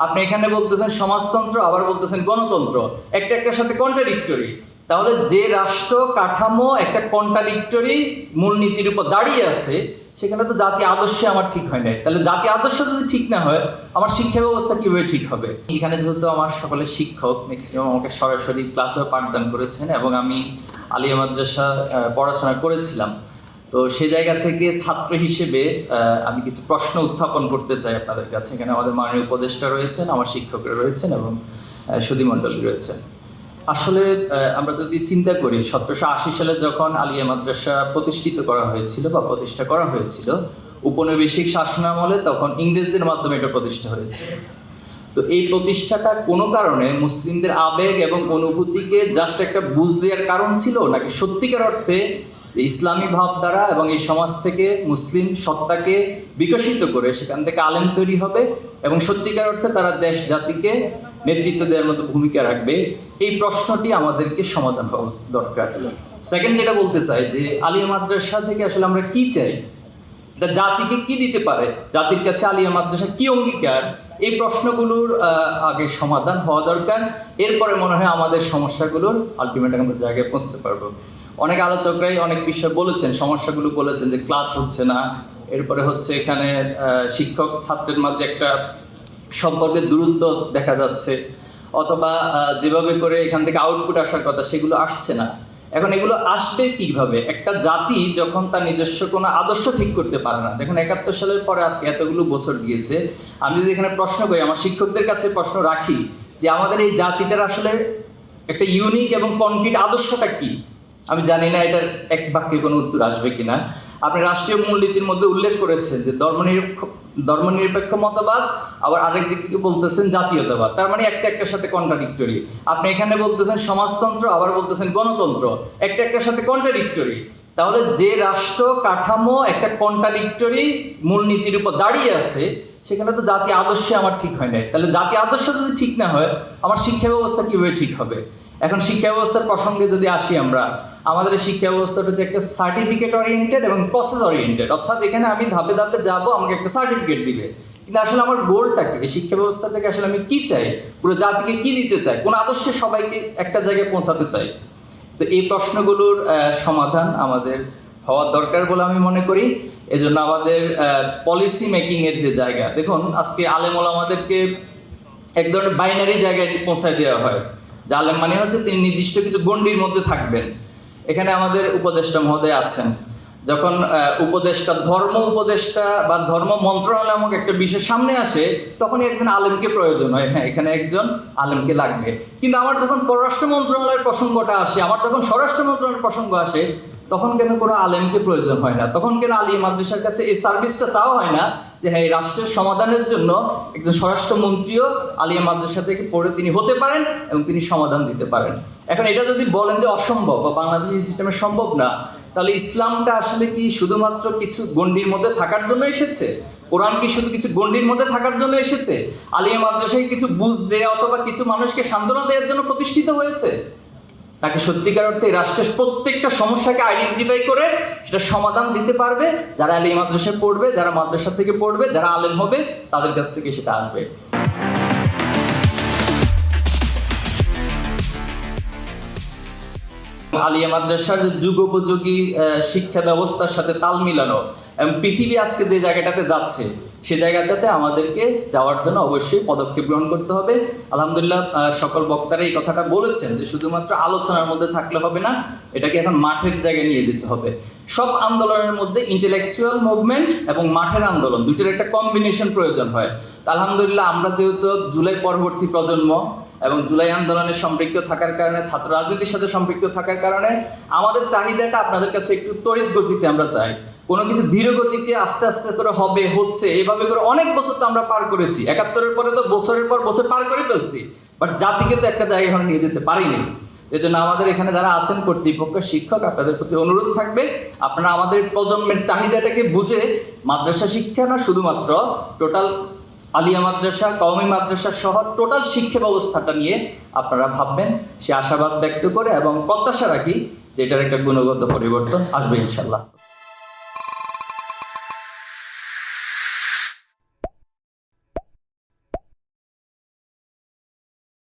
আপনি এখানে বলতেছেন সমাজতন্ত্র, আবার বলতেছেন গণতন্ত্র, একটার সাথে কন্ট্রাডিক্টরি। তাহলে যে রাষ্ট্র কাঠামো একটা কন্ট্রাডিক্টরি মূলনীতির উপর দাঁড়িয়ে আছে, সেখানে তো জাতি আদর্শে আমার ঠিক হয় নাই। তাহলে জাতি আদর্শ যদি ঠিক না হয়, আমার শিক্ষা ব্যবস্থা কিভাবে ঠিক হবে? এখানে যেহেতু আমার সকলে শিক্ষক, ম্যাক্সিমাম আমাকে সরাসরি ক্লাসেও পাঠদান করেছেন এবং আমি আলিয়া মাদ্রাসা পড়াশোনা করেছিলাম। তো সে জায়গা থেকে ছাত্র হিসেবে আমি কিছু প্রশ্ন উত্থাপন করতে চাই আপনাদের কাছে। এখানে আমাদের মাননীয় উপদেষ্টা রয়েছেন, আমার শিক্ষকরা রয়েছেন এবং সুধীমণ্ডলী রয়েছেন। আসলে আমরা যদি চিন্তা করি 1780 সালে যখন আলিয়া মাদ্রাসা প্রতিষ্ঠিত করা হয়েছিল বা প্রতিষ্ঠা করা হয়েছিল উপনিবেশিক শাসনামলে, তখন ইংরেজদের মাধ্যমে এটা প্রতিষ্ঠা হয়েছিল। তো এই প্রতিষ্ঠাটা কোনো কারণে মুসলিমদের আবেগ এবং অনুভূতিকে জাস্ট একটা বুঝ দেওয়ার কারণ ছিল, নাকি সত্যিকার অর্থে ইসলামী ভাবধারা এবং এই সমাজ থেকে মুসলিম সত্তাকে বিকশিত করে সেখান থেকে আলেম তৈরি হবে এবং সত্যিকার অর্থে তারা দেশ জাতিকে নেতৃত্ব দেওয়ার মতো ভূমিকা রাখবে? এই প্রশ্নটি আমাদেরকে সমাধান হওয়া দরকার। সেকেন্ড যেটা বলতে চাই যে আলিয়া মাদ্রাসা থেকে আসলে আমরা কি চাই, এটা জাতিকে কি দিতে পারে, জাতির কাছে আলিয়া মাদ্রাসা কি অঙ্গীকার, এই প্রশ্নগুলোর আগে সমাধান হওয়া দরকার। এরপরে মনে হয় আমাদের সমস্যাগুলোর আলটিমেট আমরা জায়গায় পৌঁছতে পারবো। অনেক আলোচকরাই অনেক বিষয় বলেছেন, সমস্যাগুলো বলেছেন যে ক্লাস হচ্ছে না, এরপরে হচ্ছে এখানে শিক্ষক ছাত্রের মাঝে একটা সম্পর্কের দূরত্ব দেখা যাচ্ছে, অথবা যেভাবে করে এখান থেকে আউটপুট আসার কথা সেগুলো আসছে না। এখন এগুলো আসবে কিভাবে? একটা জাতি যখন তার নিজস্ব কোনো আদর্শ ঠিক করতে পারে না। দেখুন 71 সালের পরে আজকে এতগুলো বছর গিয়েছে, আমি যদি এখানে প্রশ্ন করি, আমার শিক্ষকদের কাছে প্রশ্ন রাখি যে আমাদের এই জাতিটার আসলে একটা ইউনিক এবং কনক্রিট আদর্শটা কি, আমি জানি না এটার এক বাক্যে কোনো উত্তর আসবে কিনা। আপনি রাষ্ট্রীয় মূলনীতির মধ্যে উল্লেখ করেছেন যে ধর্মনিরপেক্ষ মতবাদ, আবার আরেক দিক থেকে বলতেছেন জাতীয়তাবাদ, তার মানে একটার সাথে কন্ট্রাডিক্টরি। আপনি এখানে বলতেছেন সমাজতন্ত্র, আবার বলতেছেন গণতন্ত্র, একটার সাথে কন্ট্রাডিক্টরি। তাহলে যে রাষ্ট্র কাঠামো একটা কন্ট্রাডিক্টরি মূলনীতির উপর দাঁড়িয়ে আছে, সেখানে তো জাতি আদর্শে আমার ঠিক হয় নাই। তাহলে জাতি আদর্শ যদি ঠিক না হয়, আমার শিক্ষা ব্যবস্থা কিভাবে ঠিক হবে? এখন শিক্ষা ব্যবস্থার প্রসঙ্গে যদি আসি, আমাদের শিক্ষা ব্যবস্থাটা যে একটা সার্টিফিকেট ওরিয়েন্টেড এবং প্রসেস ওরিয়েন্টেড, অর্থাৎ এখানে আমি ধাপে ধাপে যাবো, আমাকে একটা সার্টিফিকেট দিবে। কিন্তু আসলে আমার গোলটাকে, এই শিক্ষা ব্যবস্থা থেকে আসলে আমি কি চাই, পুরো জাতিকে কি দিতে চাই, কোন আদর্শে সবাইকে একটা জায়গায় পৌঁছাতে চাই? তো এই প্রশ্নগুলোর সমাধান আমাদের হওয়া দরকার বলে আমি মনে করি। এজন্য আমাদের পলিসি মেকিংয়ের যে জায়গা, দেখুন আজকে আলেম ওলামাদেরকে এক ধরনের বাইনারি জায়গায় পৌঁছায় দেওয়া হয়। যে আলেম মানে হচ্ছে তিনি নির্দিষ্ট কিছু গণ্ডির মধ্যে থাকবেন। এখানে আমাদের উপদেষ্টা মহোদয় আছেন, যখন উপদেষ্টা ধর্ম উপদেষ্টা বা ধর্ম মন্ত্রণালয় নামক একটা বিষয় সামনে আসে, তখনই একজন আলেমকে প্রয়োজন হয়। হ্যাঁ, এখানে একজন আলেমকে লাগবে। কিন্তু আমার যখন পররাষ্ট্র মন্ত্রণালয়ের প্রসঙ্গটা আসে, আমার যখন স্বরাষ্ট্র মন্ত্রণালয়ের প্রসঙ্গ আসে, তখন কেন কোনো আলেমকে প্রয়োজন হয় না? তখন কেন আলিয়া মাদ্রাসার কাছে এই সার্ভিসটা চাওয়া হয় না যে হ্যাঁ, এই রাষ্ট্রের সমাধানের জন্য একজন স্বরাষ্ট্রমন্ত্রীও আলিয়া মাদ্রাসা থেকে পড়ে তিনি হতে পারেন এবং তিনি সমাধান দিতে পারেন? এখন এটা যদি বলেন যে অসম্ভব বা বাংলাদেশি সিস্টেমে সম্ভব না, তাহলে ইসলামটা আসলে কি শুধুমাত্র কিছু গণ্ডির মধ্যে থাকার জন্য এসেছে? কোরআন কি শুধু কিছু গণ্ডির মধ্যে থাকার জন্য এসেছে? আলিয়া মাদ্রাসায় কিছু বুঝ দেয়া অথবা কিছু মানুষকে সান্ত্বনা দেওয়ার জন্য প্রতিষ্ঠিত হয়েছে? নাকি সত্যিকার অর্থে রাষ্ট্রের প্রত্যেকটা সমস্যাকে আইডেন্টিফাই করে সেটা সমাধান দিতে পারবে যারা আলিয়া মাদ্রাসায় পড়বে, যারা মাদ্রাসা থেকে পড়বে, যারা আলেম হবে, তাদের কাছ থেকে সেটা আসবে? আলিয়া মাদ্রাসার যুগোপযোগী শিক্ষা ব্যবস্থার সাথে তাল মিলানো এবং পৃথিবী আজকে যে জায়গাটাতে যাচ্ছে, সে জায়গাটাতে আমাদেরকে যাওয়ার জন্য অবশ্যই পদক্ষেপ গ্রহণ করতে হবে। আলহামদুলিল্লাহ, সকল বক্তারা এই কথাটা বলেছেন যে শুধুমাত্র আলোচনার মধ্যে থাকলে হবে না, এটাকে এখন মাঠের জায়গায় নিয়ে যেতে হবে। সব আন্দোলনের মধ্যে ইন্টেলেকচুয়াল মুভমেন্ট এবং মাঠের আন্দোলন, দুইটার একটা কম্বিনেশন প্রয়োজন হয়। আলহামদুলিল্লাহ, আমরা যেহেতু জুলাই পরবর্তী প্রজন্ম এবং জুলাই আন্দোলনে সম্পৃক্ত থাকার কারণে, ছাত্র রাজনীতির সাথে সম্পৃক্ত থাকার কারণে আমাদের চাহিদাটা আপনাদের কাছে একটু তড়িৎ গতিতে আমরা চাই। কোনো কিছু ধীর গতিতে আস্তে আস্তে করে হবে, হচ্ছে, এভাবে করে অনেক বছর তো আমরা পার করেছি। 71-এর পরে তো বছরের পর বছর পার করে ফেলছি, বাট জাতিকে তো একটা জায়গায় এখন নিয়ে যেতে পারিনি। এই জন্য আমাদের এখানে যারা আছেন কর্তৃপক্ষ, শিক্ষক, আপনাদের প্রতি অনুরোধ থাকবে, আপনারা আমাদের প্রজন্মের চাহিদাটাকে বুঝে মাদ্রাসা শিক্ষা না, শুধুমাত্র টোটাল আলিয়া মাদ্রাসা, কওমি মাদ্রাসা সহ টোটাল শিক্ষা ব্যবস্থাটা নিয়ে আপনারা ভাববেন, সে আশাবাদ ব্যক্ত করে এবং প্রত্যাশা রাখি যে এটার একটা গুণগত পরিবর্তন আসবে ইনশাল্লাহ।